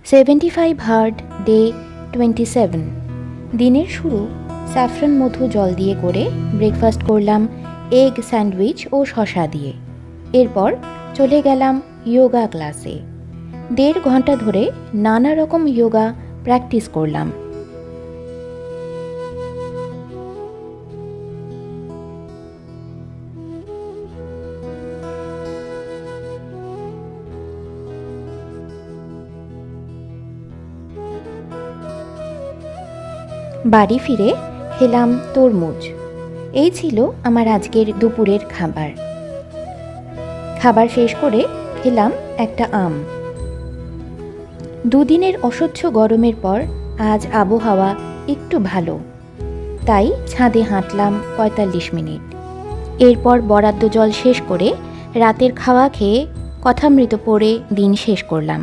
75 hard day 27। দিনের শুরু saffron মধু জল দিয়ে করে ব্রেকফাস্ট করলাম এগ স্যান্ডউইচ ও শসা দিয়ে। এরপর চলে গেলাম যোগা ক্লাসে। 1.5 ঘন্টা ধরে নানা রকম যোগা প্র্যাকটিস করলাম। বাড়ি ফিরে খেলাম তরমুজ। এই ছিল আমার আজকের দুপুরের খাবার। খাবার শেষ করে খেলাম একটা আম। দুদিনের অসহ্য গরমের পর আজ আবহাওয়া একটু ভালো, তাই ছাদে হাঁটলাম 45 মিনিট। এরপর বরাদ্দ জল শেষ করে রাতের খাওয়া খেয়ে কথামৃত পড়ে দিন শেষ করলাম।